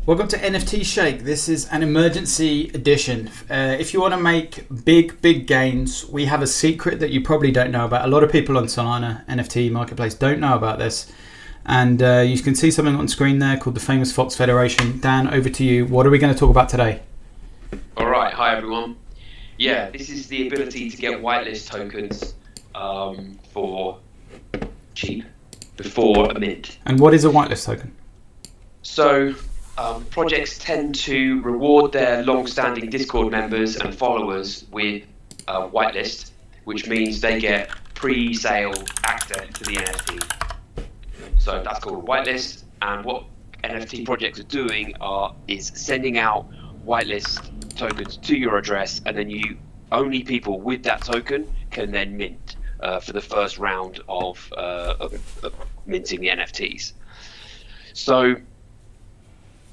Welcome to NFT Shake. This is an emergency edition. If you want to make big gains, we have a secret that you probably don't know about. A lot of people on Solana NFT marketplace don't know about this. And you can see something on screen there called the Famous Fox Federation. Dan, over to you. What are we going to talk about today? All right. Hi, everyone. Yeah, this is the ability to get whitelist tokens for cheap before a mint. And what is a whitelist token? So projects tend to reward their long-standing Discord members and followers with a whitelist, which means they get pre-sale access to the NFT. So that's called a whitelist. And what NFT projects are doing is sending out whitelist tokens to your address, and then only people with that token can then mint for the first round of minting the NFTs. So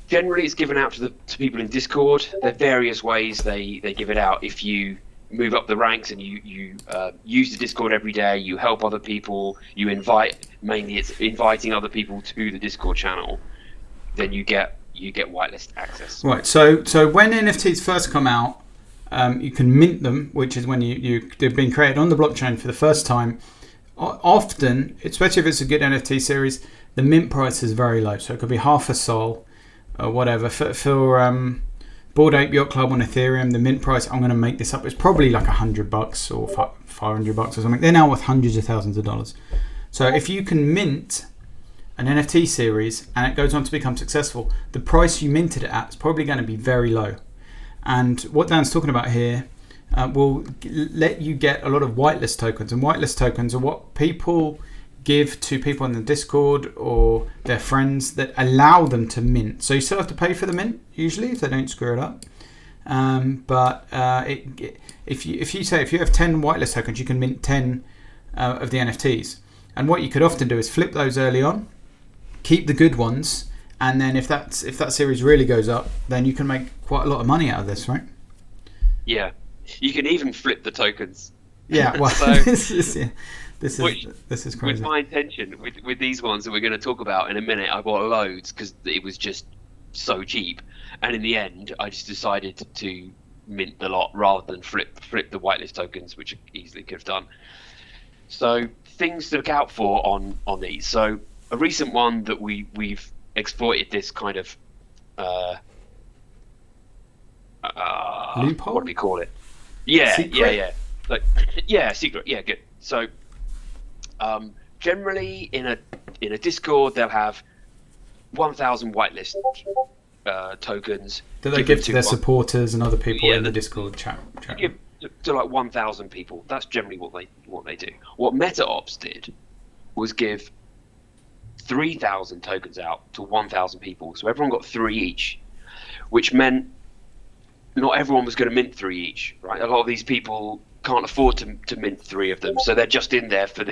generally, it's given out to people in Discord. There are various ways they give it out. If you move up the ranks and you use the Discord every day, you help other people, you invite, mainly it's inviting other people to the Discord channel, then you get whitelist access. Right. So when NFTs first come out, you can mint them, which is when they've been created on the blockchain for the first time. Often, especially if it's a good NFT series, the mint price is very low. So it could be half a sol. Or whatever. For Bored Ape Yacht Club on Ethereum, the mint price, I'm going to make this up, it's probably like $100 or $500 or something. They're now worth hundreds of thousands of dollars. So if you can mint an NFT series and it goes on to become successful, the price you minted it at is probably going to be very low. And what Dan's talking about here will let you get a lot of whitelist tokens. And whitelist tokens are what people give to people in the Discord or their friends that allow them to mint. So you still have to pay for the mint usually if they don't screw it up. If you have 10 whitelist tokens, you can mint 10 of the NFTs. And what you could often do is flip those early on, keep the good ones, and then if that series really goes up, then you can make quite a lot of money out of this, right? Yeah, you can even flip the tokens. Yeah, well, So, this is crazy. With my intention, with these ones that we're going to talk about in a minute, I bought loads because it was just so cheap. And in the end, I just decided to mint the lot rather than flip the whitelist tokens, which I easily could have done. So things to look out for on these. So a recent one that we've exploited this kind of loophole. What do we call it? Yeah, Secret? yeah. Like, secret. Yeah, good. So generally in a Discord they'll have 1,000 whitelist tokens Do they give to their supporters and other people in the the Discord chat? give to like 1,000 people. That's generally what they do. What MetaOps did was give 3,000 tokens out to 1,000 people, so everyone got 3 each, which meant not everyone was going to mint 3 each, right? A lot of these people can't afford to mint 3 of them, so they're just in there to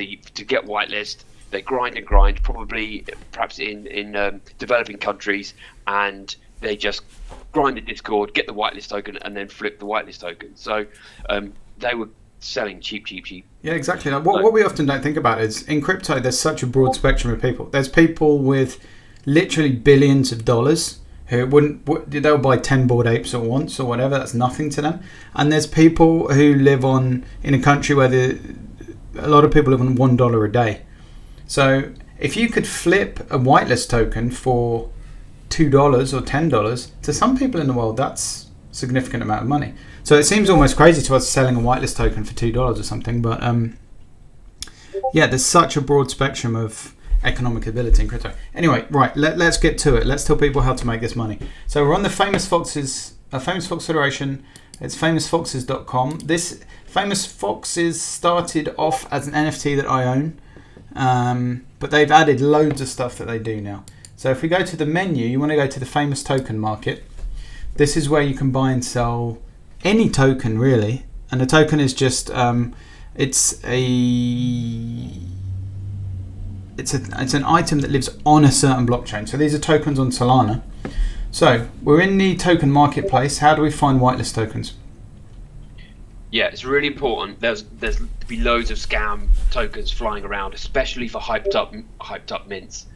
get whitelist. They grind and grind, perhaps in developing countries, and they just grind the Discord, get the whitelist token, and then flip the whitelist token. So they were selling cheap. Yeah, exactly. Like, what we often don't think about is in crypto, there's such a broad spectrum of people. There's people with literally billions of dollars who they'll buy 10 Bored Apes at once or whatever. That's nothing to them. And there's people who live in a country where a lot of people live on $1 a day. So if you could flip a whitelist token for $2 or $10, to some people in the world, that's a significant amount of money. So it seems almost crazy to us selling a whitelist token for $2 or something. But yeah, there's such a broad spectrum of economic ability in crypto. Anyway, right, let's get to it. Let's tell people how to make this money. So we're on the Famous Fox Federation. It's famousfoxes.com. This Famous Foxes started off as an NFT that I own, but they've added loads of stuff that they do now. So if we go to the menu, you want to go to the Famous Token Market. This is where you can buy and sell any token, really. And the token is just it's an item that lives on a certain blockchain. So these are tokens on Solana. So we're in the token marketplace. How do we find whitelist tokens? Yeah, it's really important. There's be loads of scam tokens flying around, especially for hyped up mints.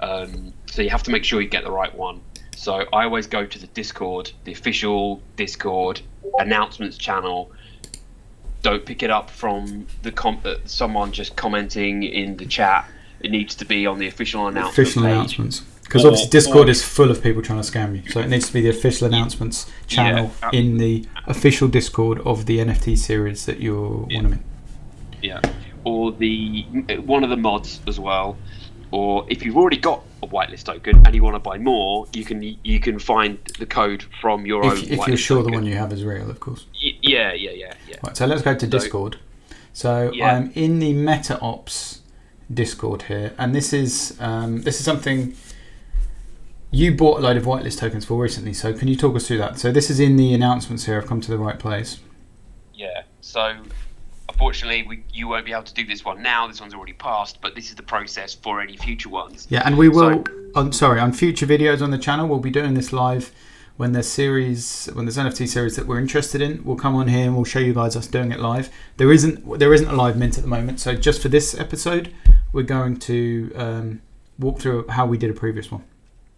So you have to make sure you get the right one. So I always go to the Discord, the official Discord announcements channel. Don't pick it up from someone just commenting in the chat. It needs to be on the official announcements page. Announcements. Because obviously Discord is full of people trying to scam you. So it needs to be the official announcements channel in the official Discord of the NFT series that you want to make. Yeah. Or one of the mods as well. Or if you've already got a whitelist token and you want to buy more, you can find the code from your own. If you're sure token. The one you have is real, of course. Yeah. Right, so let's go to Discord. So I'm in the MetaOps Discord here, and this is something you bought a load of whitelist tokens for recently. So can you talk us through that? So this is in the announcements here. I've come to the right place. Yeah. So unfortunately, you won't be able to do this one now. This one's already passed, but this is the process for any future ones. Yeah, and we will. On future videos on the channel, we'll be doing this live when there's NFT series that we're interested in. We'll come on here and we'll show you guys us doing it live. There isn't a live mint at the moment, so just for this episode, we're going to walk through how we did a previous one.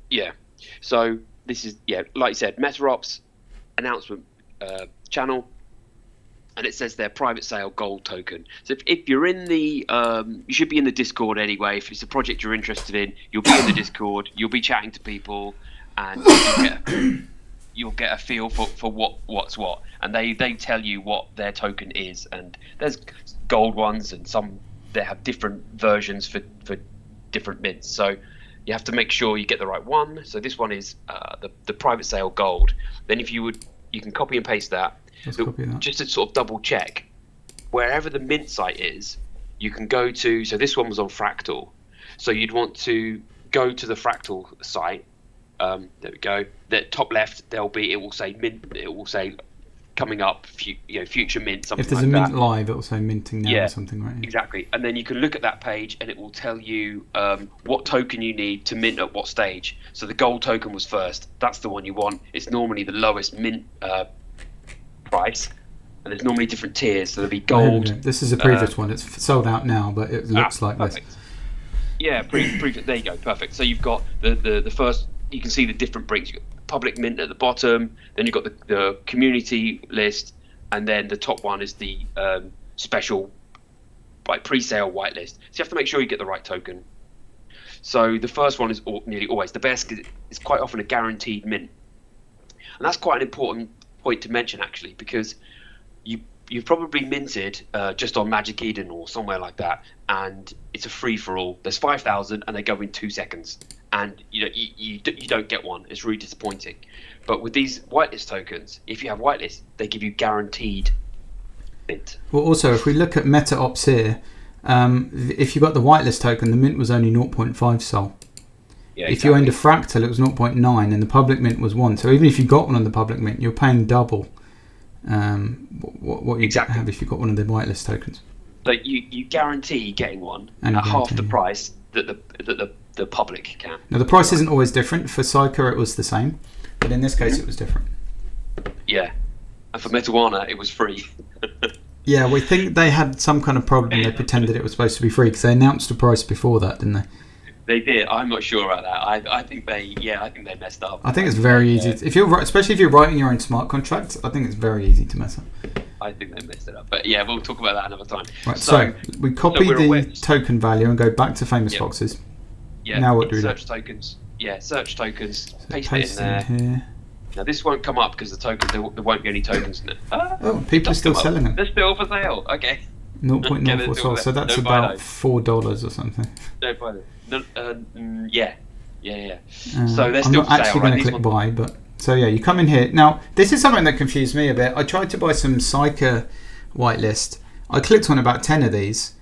Yeah. So this is like you said, MetaOps announcement channel. And it says their private sale gold token. So if you're in the, you should be in the Discord anyway. If it's a project you're interested in, you'll be in the Discord. You'll be chatting to people, and you'll get a feel for what's what. And they tell you what their token is. And there's gold ones, and some they have different versions for different mints. So you have to make sure you get the right one. So this one is the private sale gold. Then you can copy and paste that. Just to sort of double check, wherever the mint site is, you can go to. So this one was on Fractal, so you'd want to go to the Fractal site. There we go. The top left, it will say mint. It will say coming up, future mint. Something. If there's like a mint that. live, it will say minting now or something, right? Exactly. And then you can look at that page, and it will tell you what token you need to mint at what stage. So the gold token was first. That's the one you want. It's normally the lowest mint price, and there's normally different tiers. So there'll be gold. This is a previous one. It's sold out now, but it looks like perfect. This. Yeah, there you go, perfect. So you've got the first. You can see the different bricks. You've got public mint at the bottom. Then you've got the community list, and then the top one is the special, pre-sale whitelist. So you have to make sure you get the right token. So the first one is nearly always the best. It's quite often a guaranteed mint, and that's quite an important point to mention actually, because you've probably minted just on Magic Eden or somewhere like that, and it's a free for all. There's 5,000 and they go in 2 seconds, and you don't get one. It's really disappointing. But with these whitelist tokens, if you have whitelist, they give you guaranteed mint. Well, also if we look at MetaOps here, if you got the whitelist token, the mint was only 0.5 sol. Yeah, if you owned a Fractal, it was 0.9, and the public mint was 1. So even if you got one on the public mint, you're paying double what you have if you got one of the whitelist tokens. But you guarantee getting one at half the price that the public can. Now the price isn't always different. For Psyker it was the same, but in this case it was different. Yeah, and for Metawana it was free. Yeah, we think they had some kind of problem. They pretended it was supposed to be free because they announced the price before that, didn't they? They did. I'm not sure about that. I think they messed up. I think it's very easy. Especially if you're writing your own smart contracts, I think it's very easy to mess up. I think they messed it up. But yeah, we'll talk about that another time. Right. So we copy the token value and go back to Famous Foxes. Yeah. Now what do we do? Search tokens. Yeah, search tokens. So paste it in there. Here. Now this won't come up because the tokens there won't be any tokens in it. People are still selling them. They're still for sale. Okay. 0.04 sol. So that's about $4 or something. Don't buy them. Yeah. So they're I'm still not actually going to click buy, but so yeah, you come in here. Now this is something that confused me a bit. I tried to buy some Psyker whitelist. I clicked on about 10 of these,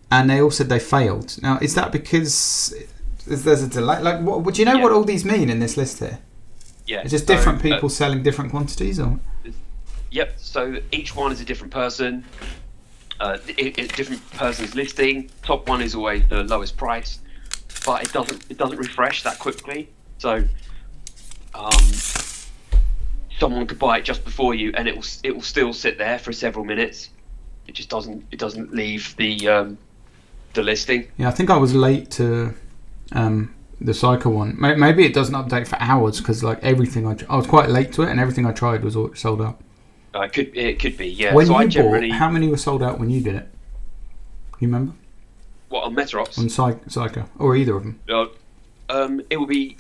and they all said they failed. Now is that because there's a delay? Like, what do you know what all these mean in this list here? Yeah, it's just different people selling different quantities, or? Yep. So each one is a different person. Different person's listing. Top one is always the lowest price, but it doesn't refresh that quickly. So someone could buy it just before you, and it will still sit there for several minutes. It just doesn't leave the listing. Yeah, I think I was late to the Psycho one. Maybe it doesn't update for hours because like everything I was quite late to it, and everything I tried was all sold out. It could be, yeah. When so you bought, how many were sold out when you did it? You remember? What, on Metarops? On Psycho, or either of them? It would be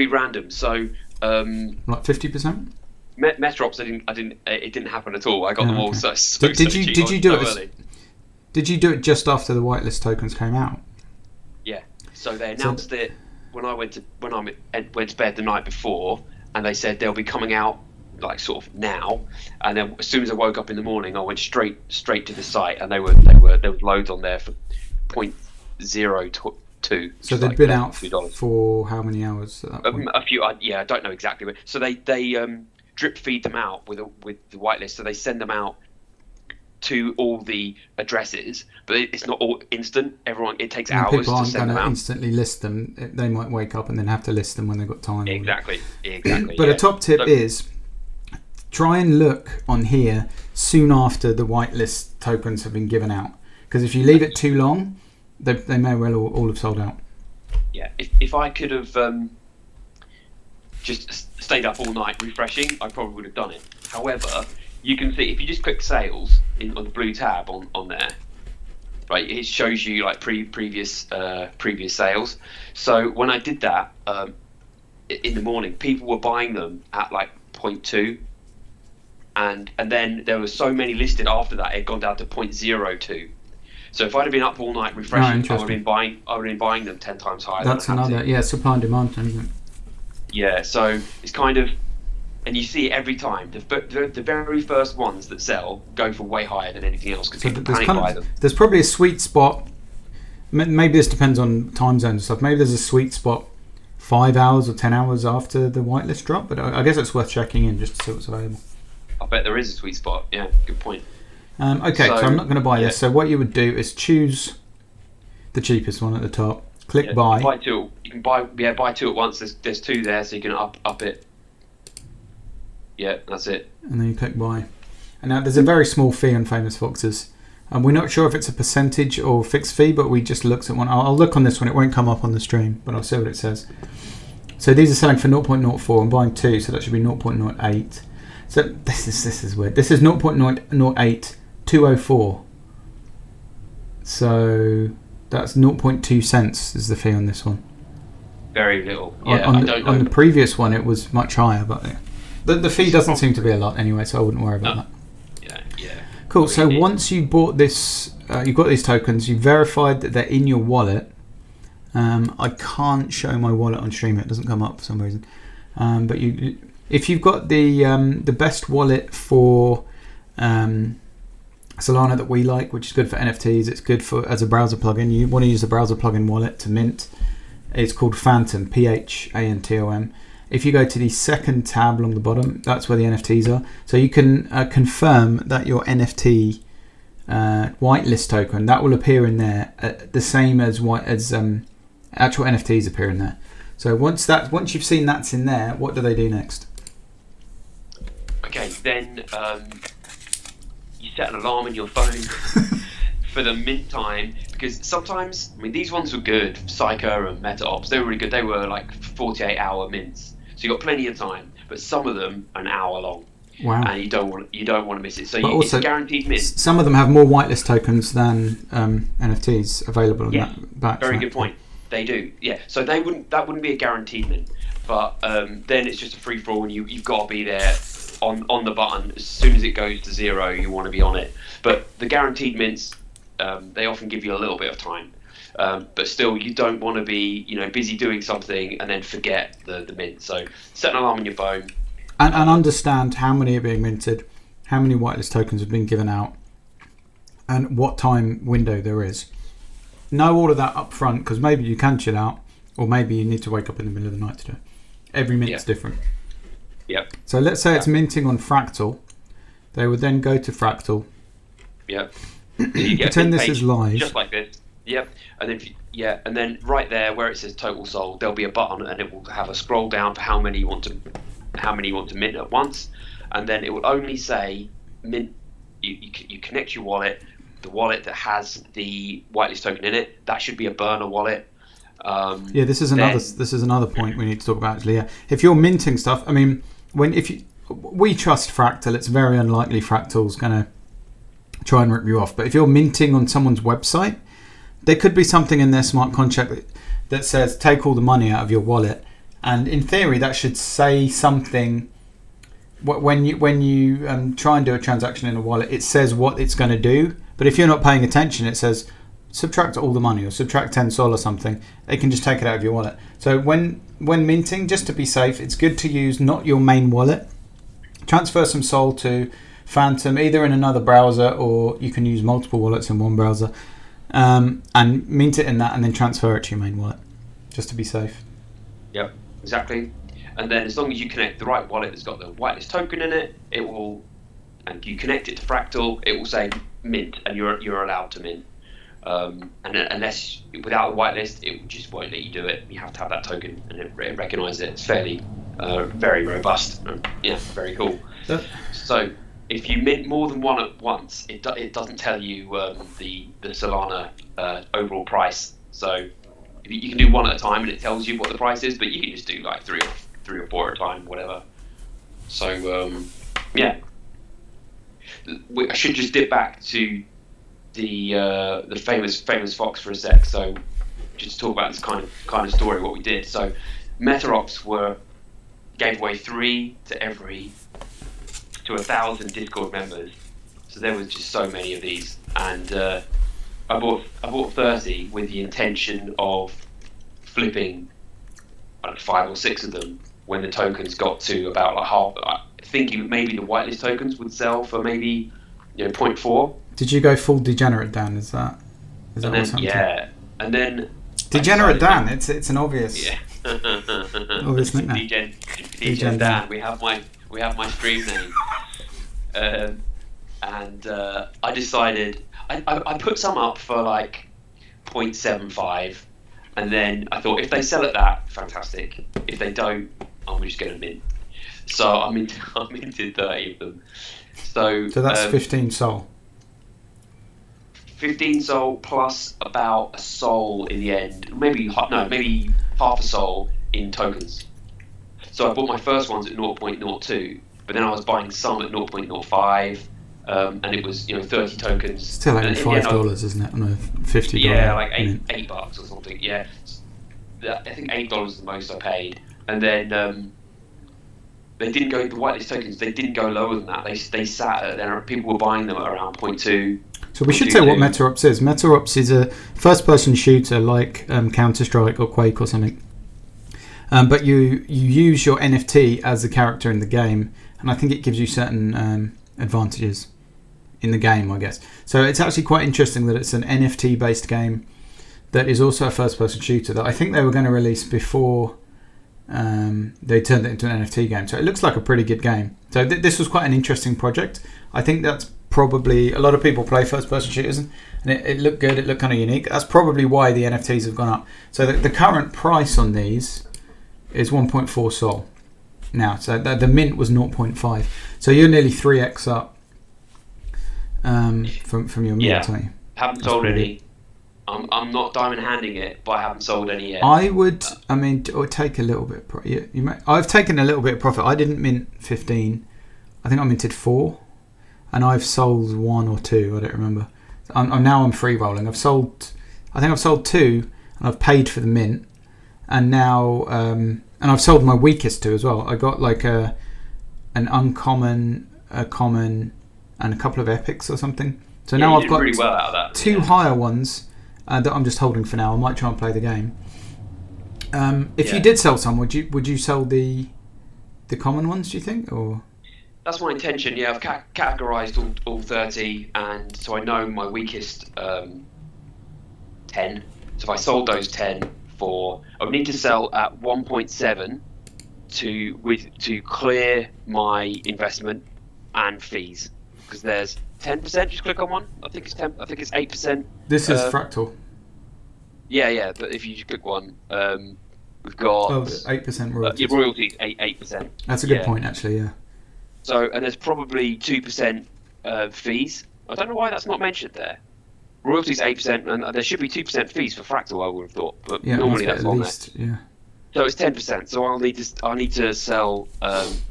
random. So like 50%. Metarops, it didn't happen at all. I got them all so Did you do it? Early. Did you do it just after the whitelist tokens came out? Yeah. So they announced it when I went to bed the night before, and they said they'll be coming out like sort of now. And then as soon as I woke up in the morning, I went straight to the site, and there was loads on there for 0.02. So they'd been out for how many hours at that point? A few. I don't know exactly. But so they drip feed them out with the whitelist. So they send them out to all the addresses, but it's not all instant. It takes hours to send them out. People aren't going to instantly list them. They might wake up and then have to list them when they've got time. Exactly. But a top tip is try and look on here soon after the whitelist tokens have been given out, because if you leave it too long, they may well all have sold out. Yeah, if I could have just stayed up all night refreshing, I probably would have done it. However, you can see if you just click sales on the blue tab on there, right? It shows you like previous sales. So when I did that in the morning, people were buying them at like 0.2, and then there were so many listed after that, it had gone down to 0.02. So if I'd have been up all night refreshing, I would have been buying them 10 times higher. That's another supply and demand thing, isn't it? Yeah, so it's kind of. And you see it every time. The very first ones that sell go for way higher than anything else because people panic buy them. There's probably a sweet spot. Maybe this depends on time zones and stuff. Maybe there's a sweet spot 5 hours or 10 hours after the whitelist drop. But I guess it's worth checking in just to see what's available. I bet there is a sweet spot. Yeah, good point. Okay, so I'm not going to buy this. So what you would do is choose the cheapest one at the top. Click buy. Buy two. You can buy two at once. There's two there, so you can up it. Yeah, that's it. And then you click buy. And now there's a very small fee on Famous Foxes. And we're not sure if it's a percentage or fixed fee, but we just looked at one. I'll look on this one. It won't come up on the stream, but I'll see what it says. So these are selling for 0.04. I'm buying two, so that should be 0.08. So this is weird. This is 0.08 204. So that's 0.2 cents is the fee on this one. Very little. Yeah, on the previous one, it was much higher, but the fee doesn't seem to be a lot anyway, so I wouldn't worry about that. Yeah. Cool. So once you bought this, you've got these tokens. You verified that they're in your wallet. I can't show my wallet on stream; it doesn't come up for some reason. But if you've got the best wallet for Solana that we like, which is good for NFTs, it's good for as a browser plugin. You want to use the browser plugin wallet to mint. It's called Phantom, Phantom. If you go to the second tab along the bottom, that's where the NFTs are. So you can confirm that your NFT whitelist token that will appear in there, the same as actual NFTs appear in there. So once you've seen that's in there, what do they do next? Okay, then you set an alarm in your phone for the mint time, because sometimes, these ones were good, Psycho and MetaOps, they were really good. They were like 48-hour mints, so you got plenty of time. But some of them are an hour long. Wow! And you don't want to miss it. So it's a guaranteed mint. Some of them have more whitelist tokens than NFTs available. That batch. Very good point. They do. Yeah. So that wouldn't be a guaranteed mint, but then it's just a free for all, and you've got to be there on the button as soon as it goes to zero. You want to be on it. But the guaranteed mints, they often give you a little bit of time. But still, you don't want to be, busy doing something and then forget the mint. So set an alarm on your phone. And understand how many are being minted, how many whitelist tokens have been given out, and what time window there is. Know all of that up front, because maybe you can chill out, or maybe you need to wake up in the middle of the night to do it. Every mint's different. Yep. So let's say it's minting on Fractal. They would then go to Fractal. Yep. Pretend this is live. Just like this. Yep. And then right there where it says total sold, there'll be a button, and it will have a scroll down for how many you want to mint at once, and then it will only say mint. You connect your wallet, the wallet that has the whitelist token in it. That should be a burner wallet. Yeah, this is another point we need to talk about actually. Yeah, if you're minting stuff, I mean, we trust Fractal, it's very unlikely Fractal's going to try and rip you off. But if you're minting on someone's website, there could be something in their smart contract that says take all the money out of your wallet, and in theory that should say something. When you try and do a transaction in a wallet, it says what it's going to do. But if you're not paying attention, it says subtract all the money or subtract 10 sol or something. They can just take it out of your wallet. So when minting, just to be safe, it's good to use not your main wallet. Transfer some sol to Phantom, either in another browser, or you can use multiple wallets in one browser, and mint it in that, and then transfer it to your main wallet, just to be safe. Yep, exactly. And then as long as you connect the right wallet that's got the whitelist token in it, it will, and you connect it to Fractal, it will say mint, and you're allowed to mint. And unless without a whitelist, it just won't let you do it. You have to have that token, and it recognises it. It's fairly, very robust. Yeah, very cool. So if you mint more than one at once, it doesn't tell you the Solana overall price. So you can do one at a time, and it tells you what the price is. But you can just do like three or four at a time, whatever. So yeah, I should just dip back to the famous Fox for a sec. So just to talk about this kind of story, what we did. So MetaOps gave away 3 to 1,000 Discord members. So there was just so many of these, and I bought 30 with the intention of flipping 5 or 6 of them when the tokens got to about like half. Thinking maybe the whitelist tokens would sell for maybe 0.4. Did you go full degenerate Dan? Is that what's happening? Yeah, and then degenerate Dan. It's an obvious. Yeah. Obvious nickname. Degen Dan. We have my stream name. And I decided I put some up for like 0.75, and then I thought if they sell at that, fantastic. If they don't, I'm just going to mint. So I minted 30 of them. So that's 15 sol. 15 sol plus about a sol in the end. Maybe half a sol in tokens. So I bought my first ones at 0.02, but then I was buying some at 0.05, and it was 30 tokens. Still only $5, isn't it? On a $50. Yeah, like $8 or something. Yeah, I think $8 is the most I paid, and then they didn't go. The whitelist tokens, they didn't go lower than that. They sat at there. People were buying them at around 0.2. So we should say what MetaOps is. MetaOps is a first-person shooter like Counter-Strike or Quake or something. But you use your NFT as a character in the game, and I think it gives you certain advantages in the game, I guess. So it's actually quite interesting that it's an NFT-based game that is also a first-person shooter that I think they were going to release before they turned it into an NFT game. So it looks like a pretty good game. So this was quite an interesting project. I think that's probably, a lot of people play first-person shooters, and it looked good, it looked kind of unique. That's probably why the NFTs have gone up. So the current price on these is 1.4 sol now. So the mint was 0.5. So you're nearly 3x up from your mint. Yeah, haven't sold any. I'm not diamond handing it, but I haven't sold any yet. I would take a little bit. I've taken a little bit of profit. I didn't mint 15. I think I minted 4, and I've sold 1 or 2. I don't remember. I'm free rolling. I think I've sold 2, and I've paid for the mint, and now and I've sold my weakest 2 as well. I got like an uncommon, a common, and a couple of epics or something. So now I've got really well out of that, 2 higher ones that I'm just holding for now. I might try and play the game. If you did sell some, would you sell the common ones? Do you think, or? That's my intention. Yeah, I've categorised all 30, and so I know my weakest 10. So if I sold those 10 for, I would need to sell at 1.7 to clear my investment and fees, because there's 10%. Just click on one. I think it's 10. I think it's 8%. This is Fractal. Yeah. But if you just click one, we've got 8% royalties. Royalties 8%. That's a good point, actually. Yeah. So, and there's probably 2% fees. I don't know why that's not mentioned there. royalties 8%, and there should be 2% fees for Fractal. I would have thought, but Yeah, normally at that's on least, there. yeah. So it's 10%. So I need to sell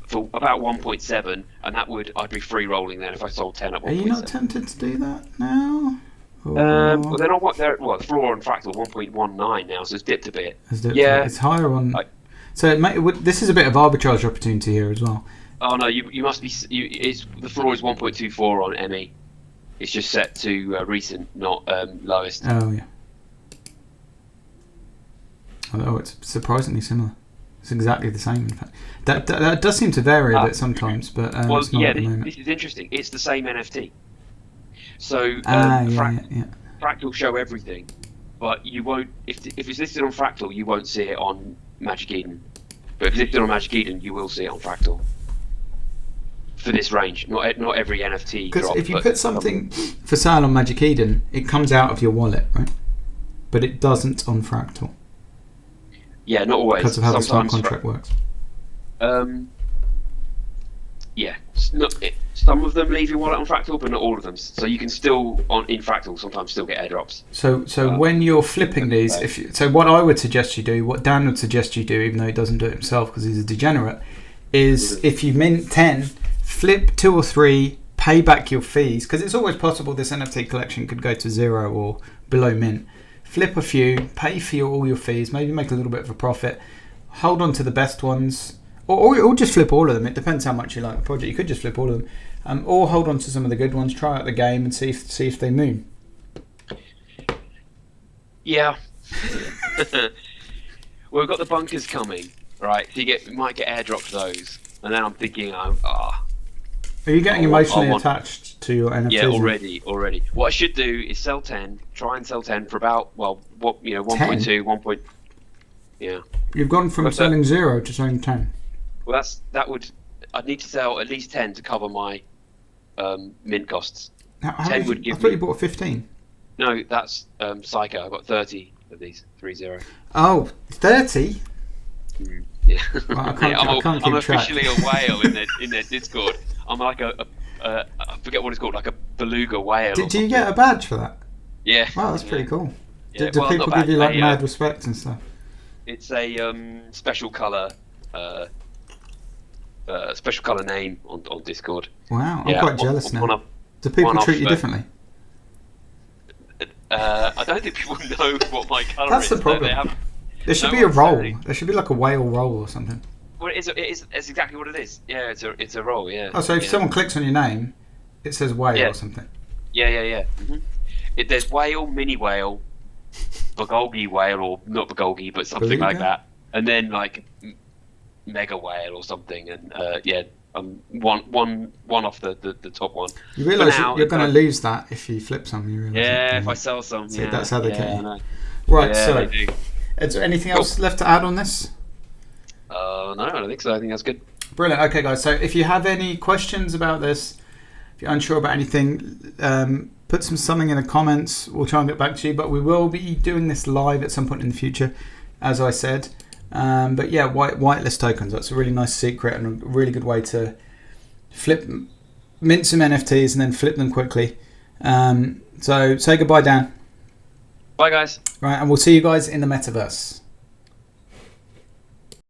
for about 1.7, and I'd be free rolling then if I sold 10 at 1.7. Are you not tempted to do that now? Well, they're on the floor on Fractal 1.19 now, so it's dipped a bit. It's higher on. So this is a bit of arbitrage opportunity here as well. Oh no, you must be. The floor is 1.24 on ME. It's just set to recent, not lowest. Oh yeah. Oh, it's surprisingly similar. It's exactly the same, in fact. That does seem to vary a bit sometimes, but well, it's not at the moment. This is interesting. It's the same NFT. So Fractal show everything, but you won't. If it's listed on Fractal, you won't see it on Magic Eden. But if it's listed on Magic Eden, you will see it on Fractal. For this range, not every NFT. Because if you put something for sale on Magic Eden, it comes out of your wallet, right? But it doesn't on Fractal. Yeah, not always. Because of how the smart contract works. Yeah, some of them leave your wallet on Fractal, but not all of them. So you can still in Fractal sometimes still get airdrops. So when you're flipping these, so what I would suggest you do, what Dan would suggest you do, even though he doesn't do it himself because he's a degenerate, is if you mint 10, flip 2 or 3, pay back your fees, because it's always possible this NFT collection could go to 0 or below mint. Flip a few, pay for all your fees, maybe make a little bit of a profit, hold on to the best ones. Or just flip all of them. It depends how much you like the project. You could just flip all of them, or hold on to some of the good ones. Try out the game and see if they move. Yeah. Well, we've got the bunkers coming, right? So you might get airdropped those, and then I'm thinking, Are you getting emotionally attached to your NFTs? Yeah, already. What I should do is sell 10. Try and sell 10 for about 1.2, 1. Yeah. You've gone from selling 0 to selling 10. Well, I'd need to sell at least 10 to cover my mint costs. 10 would give I thought you bought 15. No, that's Psycho. I've got 30 of these, 30. Oh, 30? Yeah. Well, I can't I'm keep track. officially a whale in their Discord. I'm like I forget what it's called, like a beluga whale. Do you get a badge for that? Yeah. Wow, that's pretty cool. Yeah, do people give you like mad respect and stuff? It's a special color name on Discord. Wow, I'm quite jealous now. Do people treat you differently? I don't think people know what my colour is. That's the problem. There should be a role. There should be like a whale role or something. Well, it's exactly what it is. Yeah, it's a role. Yeah. Oh, so if someone clicks on your name, it says whale or something. Yeah. Mm-hmm. There's whale, mini whale, Bulgogi whale, or not Bulgogi, but something like that, and then like mega whale or something, and one off the top one. You realise you're going to lose that if you flip some. You realise if I sell some. See, that's how they get you. Right. So, is there anything else left to add on this? No, I don't think so. I think that's good. Brilliant. Okay, guys. So if you have any questions about this, if you're unsure about anything, put something in the comments. We'll try and get back to you. But we will be doing this live at some point in the future, as I said. But yeah, whitelist tokens. That's a really nice secret and a really good way to mint some NFTs and then flip them quickly. So say goodbye, Dan. Bye, guys. Right, and we'll see you guys in the metaverse.